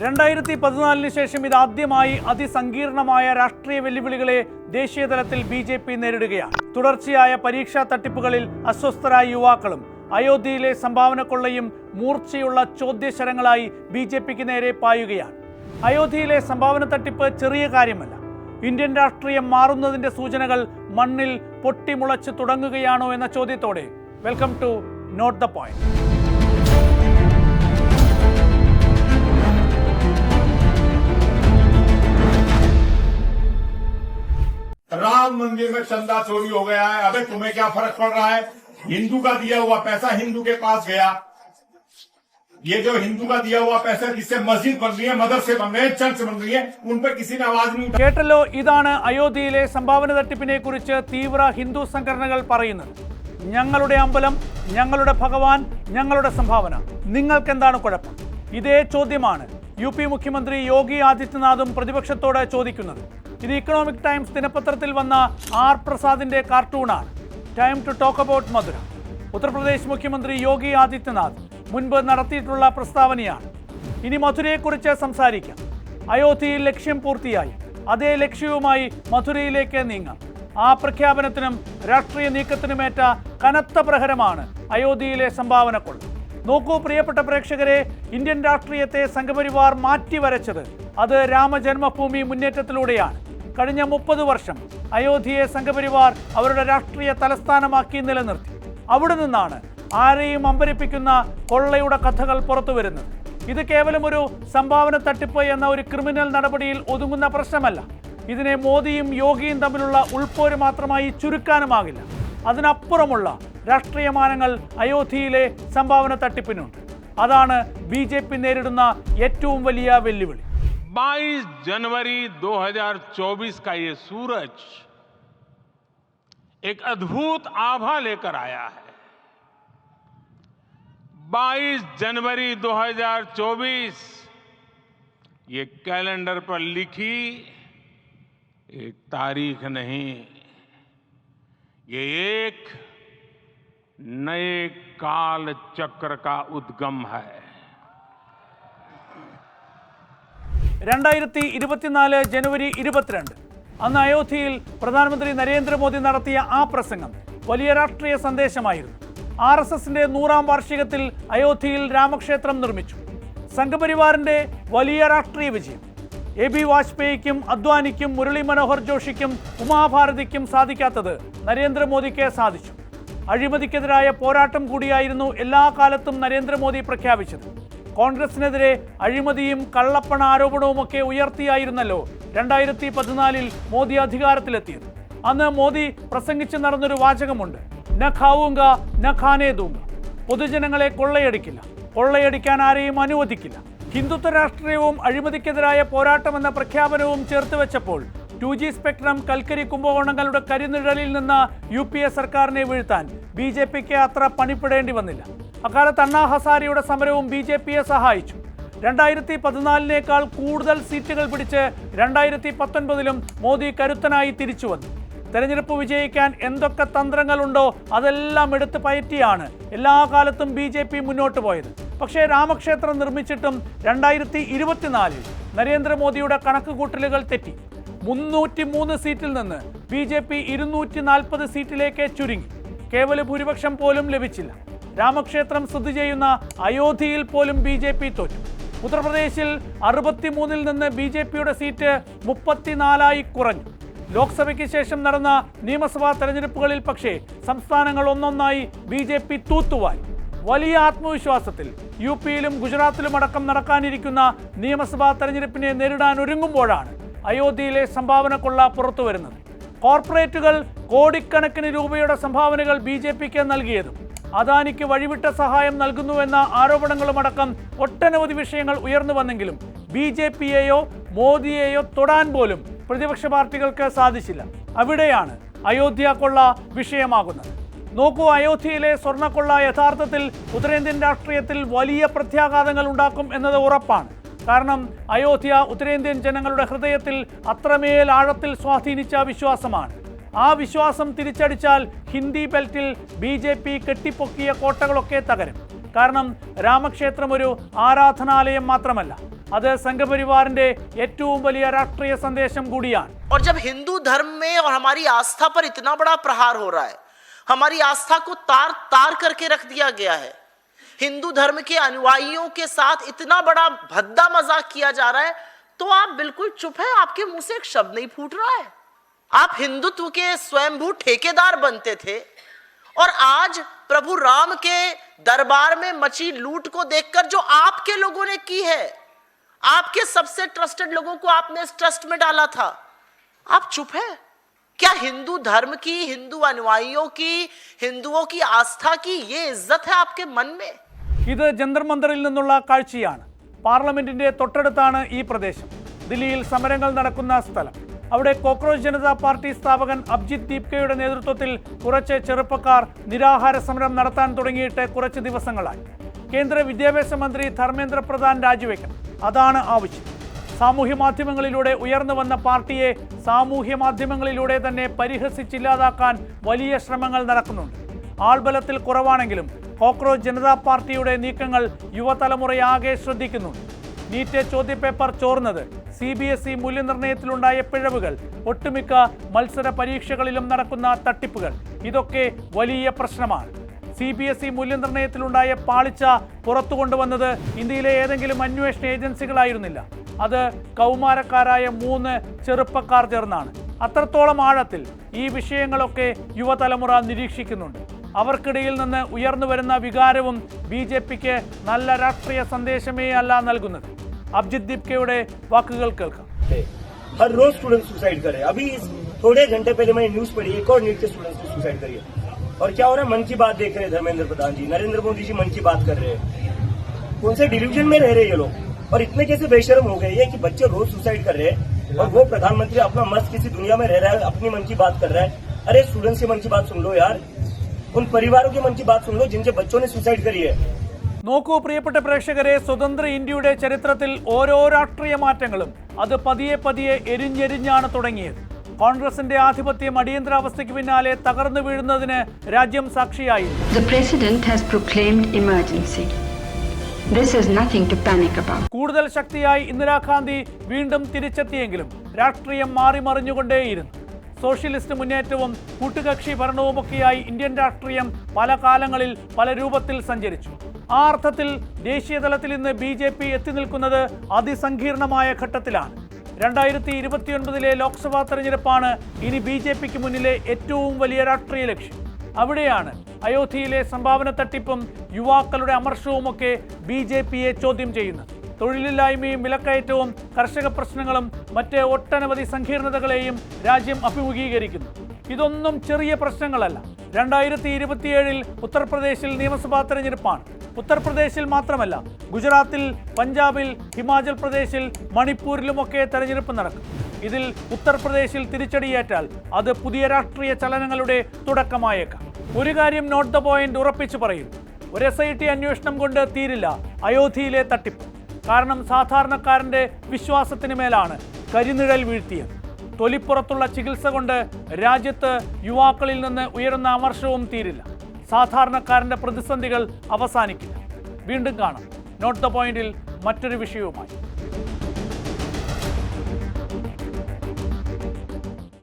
2014 ശേഷം ഇതാദ്യമായി അതിസങ്കീർണമായ രാഷ്ട്രീയ വെല്ലുവിളികളെ ദേശീയ തലത്തിൽ ബി.ജെ.പി. നേരിടുകയാണ്. തുടർച്ചയായ പരീക്ഷാ തട്ടിപ്പുകളിൽ അസ്വസ്ഥരായ യുവാക്കളും അയോധ്യയിലെ സംഭാവന കൊള്ളയും മൂർച്ചയുള്ള ചോദ്യശരങ്ങളായി ബി.ജെ.പിക്ക് നേരെ പായുകയാണ്. അയോധ്യയിലെ സംഭാവന തട്ടിപ്പ് ചെറിയ കാര്യമല്ല. ഇന്ത്യൻ രാഷ്ട്രീയം മാറുന്നതിന്റെ സൂചനകൾ മണ്ണിൽ പൊട്ടിമുളച്ച് തുടങ്ങുകയാണോ എന്ന ചോദ്യത്തോടെ welcome to not the point. Ram Mandir में चंदा चोरी हो गया है। अबे तुम्हें क्या फर्क पड़ रहा है? हिंदू का दिया हुआ पैसा हिंदू के पास गया। ये जो हिंदू का दिया हुआ पैसा जिससे मस्जिद बन रही है, मदरसे बन रहे हैं, चर्च बन रही है, उन पर किसी ने आवाज नहीं उठाई। കേട്ടല്ലോ, ഇതാണ് അയോധ്യയിലെ സംഭാവന തട്ടിപ്പിനെ കുറിച്ച് തീവ്ര ഹിന്ദു സംഘടനകൾ പറയുന്നത്. ഞങ്ങളുടെ അമ്പലം, ഞങ്ങളുടെ ഭഗവാൻ, ഞങ്ങളുടെ സംഭാവന, നിങ്ങൾക്ക് എന്താണ് കുഴപ്പം? ഇതേ ചോദ്യമാണ് യു.പി. മുഖ്യമന്ത്രി യോഗി ആദിത്യനാഥും പ്രതിപക്ഷത്തോട് ചോദിക്കുന്നത്. ഇത് ഇക്കണോമിക് ടൈംസ് ദിനപത്രത്തിൽ വന്ന ആർ പ്രസാദിന്റെ കാർട്ടൂണാണ്. Time to talk about Mathura. Uttar Pradesh മുഖ്യമന്ത്രി യോഗി ആദിത്യനാഥ് മുൻപ് നടത്തിയിട്ടുള്ള പ്രസ്താവനയാണ്. ഇനി മധുരയെക്കുറിച്ച് സംസാരിക്കാം. അയോധ്യയിൽ ലക്ഷ്യം പൂർത്തിയായി. അതേ ലക്ഷ്യവുമായി മധുരയിലേക്ക് നീങ്ങാം. ആ പ്രഖ്യാപനത്തിനും രാഷ്ട്രീയ നീക്കത്തിനുമേറ്റ കനത്ത പ്രഹരമാണ് അയോധ്യയിലെ സംഭാവന കൊള്ള. നോക്കൂ പ്രിയപ്പെട്ട പ്രേക്ഷകരെ, ഇന്ത്യൻ രാഷ്ട്രീയത്തെ സംഘപരിവാർ മാറ്റിവരച്ചത് അത് രാമജന്മഭൂമി മുന്നേറ്റത്തിലൂടെയാണ്. കഴിഞ്ഞ 30 വർഷം അയോധ്യയെ സംഘപരിവാർ അവരുടെ രാഷ്ട്രീയ തലസ്ഥാനമാക്കി നിലനിർത്തി. അവിടെ നിന്നാണ് ആരെയും അമ്പരിപ്പിക്കുന്ന കൊള്ളയുടെ കഥകൾ പുറത്തു വരുന്നത്. ഇത് കേവലം ഒരു സംഭാവന തട്ടിപ്പ് എന്ന ഒരു ക്രിമിനൽ നടപടിയിൽ ഒതുങ്ങുന്ന പ്രശ്നമല്ല. ഇതിനെ മോദിയും യോഗിയും തമ്മിലുള്ള ഉൾപ്പോര് മാത്രമായി ചുരുക്കാനുമാകില്ല. അതിനപ്പുറമുള്ള രാഷ്ട്രീയ മാനങ്ങൾ അയോധ്യയിലെ സംഭാവന തട്ടിപ്പിനുണ്ട്. അതാണ് ബി.ജെ.പി. നേരിടുന്ന ഏറ്റവും വലിയ വെല്ലുവിളി. 22 जनवरी 2024 का ये सूरज एक अद्भुत आभा लेकर आया है। 22 जनवरी 2024 ये कैलेंडर पर लिखी एक तारीख नहीं, ये एक नए काल चक्र का उद्गम है. 2024 ജനുവരി 22 അന്ന് അയോധ്യയിൽ പ്രധാനമന്ത്രി നരേന്ദ്രമോദി നടത്തിയ ആ പ്രസംഗം വലിയ രാഷ്ട്രീയ സന്ദേശമായിരുന്നു. RSSന്റെ 100ാം വാർഷികത്തിൽ അയോധ്യയിൽ രാമക്ഷേത്രം നിർമ്മിച്ചു. സംഘപരിവാറിന്റെ വലിയ രാഷ്ട്രീയ വിജയം എ.ബി. വാജ്പേയിക്കും അദ്വാനിക്കും മുരളി മനോഹർ ജോഷിക്കും ഉമാഭാരതിക്കും സാധിക്കാത്തത് നരേന്ദ്രമോദിക്ക് സാധിച്ചു. അഴിമതിക്കെതിരായ പോരാട്ടം കൂടിയായിരുന്നു എല്ലാ കാലത്തും നരേന്ദ്രമോദി പ്രഖ്യാപിച്ചത്. കോൺഗ്രസിനെതിരെ അഴിമതിയും കള്ളപ്പണ ആരോപണവുമൊക്കെ ഉയർത്തിയായിരുന്നല്ലോ 2014 മോദി അധികാരത്തിലെത്തിയത്. അന്ന് മോദി പ്രസംഗിച്ച് നടന്നൊരു വാചകമുണ്ട്, ന ഖാവൂങ്ക ന ഖാനേ ദൂങ്ക. പൊതുജനങ്ങളെ കൊള്ളയടിക്കില്ല, കൊള്ളയടിക്കാൻ ആരെയും അനുവദിക്കില്ല. ഹിന്ദുത്വ രാഷ്ട്രീയവും അഴിമതിക്കെതിരായ പോരാട്ടമെന്ന പ്രഖ്യാപനവും ചേർത്ത് വെച്ചപ്പോൾ 2G സ്പെക്ട്രം, കൽക്കരി കുംഭകോണങ്ങളുടെ കരിനിഴലിൽ നിന്ന് UPA സർക്കാരിനെ വീഴ്ത്താൻ ബി.ജെ.പിക്ക് അത്ര പണിപ്പെടേണ്ടി വന്നില്ല. അക്കാലത്ത് അണ്ണാ ഹസാരിയുടെ സമരവും ബി.ജെ.പിയെ സഹായിച്ചു. 2014 കൂടുതൽ സീറ്റുകൾ പിടിച്ച് 2019 മോദി കരുത്തനായി തിരിച്ചു വന്നു. തെരഞ്ഞെടുപ്പ് വിജയിക്കാൻ എന്തൊക്കെ തന്ത്രങ്ങളുണ്ടോ അതെല്ലാം എടുത്ത് പയറ്റിയാണ് എല്ലാ കാലത്തും ബി.ജെ.പി. മുന്നോട്ട് പോയത്. പക്ഷേ രാമക്ഷേത്രം നിർമ്മിച്ചിട്ടും 2024 നരേന്ദ്രമോദിയുടെ കണക്കുകൂട്ടലുകൾ തെറ്റി. 303 സീറ്റിൽ നിന്ന് ബി.ജെ.പി. 240 സീറ്റിലേക്ക് ചുരുങ്ങി. കേവല ഭൂരിപക്ഷം പോലും ലഭിച്ചില്ല. രാമക്ഷേത്രം സ്ഥിതി ചെയ്യുന്ന അയോധ്യയിൽ പോലും ബി.ജെ.പി. തോറ്റു. ഉത്തർപ്രദേശിൽ 63 നിന്ന് ബി.ജെ.പിയുടെ സീറ്റ് 34 കുറഞ്ഞു. ലോക്സഭയ്ക്ക് ശേഷം നടന്ന നിയമസഭാ തെരഞ്ഞെടുപ്പുകളിൽ പക്ഷേ സംസ്ഥാനങ്ങൾ ഒന്നൊന്നായി ബി.ജെ.പി. തൂത്തുവാരി. വലിയ ആത്മവിശ്വാസത്തിൽ യു.പിയിലും ഗുജറാത്തിലും അടക്കം നടക്കാനിരിക്കുന്ന നിയമസഭാ തെരഞ്ഞെടുപ്പിനെ നേരിടാൻ ഒരുങ്ങുമ്പോഴാണ് അയോധ്യയിലെ സംഭാവന കൊള്ള പുറത്തു വരുന്നത്. കോർപ്പറേറ്റുകൾ കോടിക്കണക്കിന് രൂപയുടെ സംഭാവനകൾ ബി.ജെ.പിക്ക് നൽകിയതും അദാനിക്ക് വഴിവിട്ട സഹായം നൽകുന്നുവെന്ന ആരോപണങ്ങളുമടക്കം ഒട്ടനവധി വിഷയങ്ങൾ ഉയർന്നു വന്നെങ്കിലും ബി.ജെ.പിയെയോ മോദിയെയോ തൊടാൻ പോലും പ്രതിപക്ഷ പാർട്ടികൾക്ക് സാധിച്ചില്ല. അവിടെയാണ് അയോധ്യ കൊള്ള വിഷയമാകുന്നത്. നോക്കൂ, അയോധ്യയിലെ സ്വർണ്ണക്കൊള്ള യഥാർത്ഥത്തിൽ ഉത്തരേന്ത്യൻ രാഷ്ട്രീയത്തിൽ വലിയ പ്രത്യാഘാതങ്ങൾ ഉണ്ടാക്കും എന്നത് ഉറപ്പാണ്. കാരണം അയോധ്യ ഉത്തരേന്ത്യൻ ജനങ്ങളുടെ ഹൃദയത്തിൽ അത്രമേൽ ആഴത്തിൽ സ്വാധീനിച്ച വിശ്വാസമാണ്. ആ വിശ്വാസം തിരിച്ചടിച്ചാൽ ഹിന്ദി ബെൽറ്റിൽ ബി.ജെ.പി. കെട്ടിപ്പൊക്കിയ കോട്ടകളൊക്കെ തകരും. കാരണം രാമക്ഷേത്രം ഒരു ആരാധനാലയം മാത്രമല്ല, അത് സംഘപരിവാറിന്റെ ഏറ്റവും വലിയ രാഷ്ട്രീയ സന്ദേശം കൂടിയാണ്. और जब हिंदू धर्म में और हमारी आस्था पर इतना बड़ा प्रहार हो रहा है, हमारी आस्था को तार तार करके रख दिया गया है, हिंदू धर्म के अनुयायियों के साथ इतना बड़ा भद्दा मजाक किया जा रहा है, तो आप बिल्कुल चुप है, आपके मुंह से एक शब्द नहीं फूट रहा है। आप हिंदुत्व के स्वयंभू ठेकेदार बनते थे और आज प्रभु राम के दरबार में मची लूट को देखकर जो आपके लोगों ने की है, आपके सबसे ट्रस्टेड लोगों को आपने इस ट्रस्ट में डाला था, आप चुप है? क्या हिंदू धर्म की, हिंदू अनुयायियों की, हिंदुओं की आस्था की ये इज्जत है आपके मन में? ഇത് ജന്തർ മന്ദറിൽ നിന്നുള്ള കാഴ്ചയാണ്. പാർലമെന്റിന്റെ തൊട്ടടുത്താണ് ഈ പ്രദേശം. ദില്ലിയിൽ സമരങ്ങൾ നടക്കുന്ന സ്ഥലം. അവിടെ കോക്രോച്ച് ജനതാ പാർട്ടി സ്ഥാപകൻ അഭിജിത്ത് ദീപ്കയുടെ നേതൃത്വത്തിൽ കുറച്ച് ചെറുപ്പക്കാർ നിരാഹാര സമരം നടത്താൻ തുടങ്ങിയിട്ട് കുറച്ച് ദിവസങ്ങളായി. കേന്ദ്ര വിദ്യാഭ്യാസ മന്ത്രി ധർമ്മേന്ദ്ര പ്രധാൻ രാജിവെക്കണം, അതാണ് ആവശ്യം. സാമൂഹ്യ മാധ്യമങ്ങളിലൂടെ ഉയർന്നു വന്ന പാർട്ടിയെ സാമൂഹ്യ മാധ്യമങ്ങളിലൂടെ തന്നെ പരിഹസിച്ചില്ലാതാക്കാൻ വലിയ ശ്രമങ്ങൾ നടക്കുന്നുണ്ട്. ആൾബലത്തിൽ കുറവാണെങ്കിലും കോക്രോച്ച് ജനതാ പാർട്ടിയുടെ നീക്കങ്ങൾ യുവതലമുറയാകെ ശ്രദ്ധിക്കുന്നുണ്ട്. നീറ്റ് ചോദ്യപേപ്പർ ചോർന്നത്, CBSE മൂല്യനിർണ്ണയത്തിലുണ്ടായ പിഴവുകൾ, ഒട്ടുമിക്ക മത്സര പരീക്ഷകളിലും നടക്കുന്ന തട്ടിപ്പുകൾ, ഇതൊക്കെ വലിയ പ്രശ്നമാണ്. CBSE മൂല്യനിർണ്ണയത്തിലുണ്ടായ പാളിച്ച പുറത്തു കൊണ്ടുവന്നത് ഇന്ത്യയിലെ ഏതെങ്കിലും അന്വേഷണ ഏജൻസികളായിരുന്നില്ല. അത് കൗമാരക്കാരായ 3 ചെറുപ്പക്കാർ ചേർന്നാണ്. അത്രത്തോളം ആഴത്തിൽ ഈ വിഷയങ്ങളൊക്കെ യുവതലമുറ നിരീക്ഷിക്കുന്നുണ്ട്. അവർക്കിടയിൽ നിന്ന് ഉയർന്നു വരുന്ന വികാരവും BJPക്ക് നല്ല രാഷ്ട്രീയ സന്ദേശമേ അല്ല നൽകുന്നത്. അഭിജിത്ത് ദീപ്കയുടെ വാക്കുകൾ കേൾക്കാം. हर रोज स्टूडेंट सुसाइड कर रहे हैं. अभी थोड़े घंटे पहले मैंने न्यूज पढ़ी, एक और नीट के स्टूडेंट ने सुसाइड करी है. और क्या हो रहा है, मन की बात देख रहे हैं धर्मेंद्र प्रधान जी, नरेंद्र मोदी जी मन की बात कर रहे हैं. कौन से डिल्यूजन में रह रहे हैं ये लोग, और इतने कैसे बेशर्म हो गए ये कि बच्चे रोज सुसाइड कर रहे हैं और वो प्रधानमंत्री अपना मस्त किसी दुनिया में रह रहा है, अपनी मन की बात कर रहा है. अरे स्टूडेंट्स की मन की बात सुन लो यार, उन परिवारों की मन की बात सुन लो जिनके बच्चों ने सुसाइड करी है. നോക്കൂ പ്രിയപ്പെട്ട പ്രേക്ഷകരെ, സ്വതന്ത്ര ഇന്ത്യയുടെ ചരിത്രത്തിൽ ഓരോ രാഷ്ട്രീയ മാറ്റങ്ങളും അത് പതിയെ പതിയെ എരിഞ്ഞെരിഞ്ഞാണ് തുടങ്ങിയത്. കോൺഗ്രസിന്റെ ആധിപത്യം അടിയന്തരാവസ്ഥയ്ക്ക് പിന്നാലെ തകർന്നു വീഴുന്നതിന് രാജ്യം സാക്ഷിയായി. The president has proclaimed emergency. This is nothing to panic about. കൂടുതൽ ശക്തിയായി ഇന്ദിരാഗാന്ധി വീണ്ടും തിരിച്ചെത്തിയെങ്കിലും രാഷ്ട്രീയം മാറിമറിഞ്ഞുകൊണ്ടേയിരുന്നു. സോഷ്യലിസ്റ്റ് മുന്നേറ്റവും കൂട്ടുകക്ഷി ഭരണവുമൊക്കെയായി ഇന്ത്യൻ രാഷ്ട്രീയം പല കാലങ്ങളിൽ പല രൂപത്തിൽ സഞ്ചരിച്ചു. ആ അർത്ഥത്തിൽ ദേശീയ തലത്തിൽ ഇന്ന് BJP എത്തി നിൽക്കുന്നത് അതിസങ്കീർണമായ ഘട്ടത്തിലാണ്. 2029 ലോക്സഭാ തെരഞ്ഞെടുപ്പാണ് ഇനി BJPക്ക് മുന്നിലെ ഏറ്റവും വലിയ രാഷ്ട്രീയ ലക്ഷ്യം. അവിടെയാണ് അയോധ്യയിലെ സംഭാവന തട്ടിപ്പും യുവാക്കളുടെ അമർഷവുമൊക്കെ BJPയെ ചോദ്യം ചെയ്യുന്നത്. തൊഴിലില്ലായ്മയും വിലക്കയറ്റവും കർഷക പ്രശ്നങ്ങളും മറ്റ് ഒട്ടനവധി സങ്കീർണതകളെയും രാജ്യം അഭിമുഖീകരിക്കുന്നു. ഇതൊന്നും ചെറിയ പ്രശ്നങ്ങളല്ല. 2027 ഉത്തർപ്രദേശിൽ നിയമസഭാ തെരഞ്ഞെടുപ്പാണ്. ഉത്തർപ്രദേശിൽ മാത്രമല്ല, ഗുജറാത്തിൽ, പഞ്ചാബിൽ, ഹിമാചൽ പ്രദേശിൽ, മണിപ്പൂരിലുമൊക്കെ തെരഞ്ഞെടുപ്പ് നടക്കും. ഇതിൽ ഉത്തർപ്രദേശിൽ തിരിച്ചടിയേറ്റാൽ അത് പുതിയ രാഷ്ട്രീയ ചലനങ്ങളുടെ തുടക്കമായേക്കാം. ഒരു കാര്യം നോട്ട് ദ പോയിന്റ് ഉറപ്പിച്ചു പറയുന്നു, ഒരു SIT അന്വേഷണം കൊണ്ട് തീരില്ല അയോധ്യയിലെ തട്ടിപ്പ്. കാരണം സാധാരണക്കാരൻ്റെ വിശ്വാസത്തിന് മേലാണ് കരിനിഴൽ വീഴ്ത്തിയത്. തൊലിപ്പുറത്തുള്ള ചികിത്സ കൊണ്ട് രാജ്യത്ത് യുവാക്കളിൽ നിന്ന് ഉയരുന്ന അമർഷവും തീരില്ല. സാധാരണക്കാരൻ്റെ പ്രതിസന്ധികൾ അവസാനിക്കില്ല. വീണ്ടും കാണാം നോട്ട് ദ പോയിന്റിൽ മറ്റൊരു വിഷയവുമായി.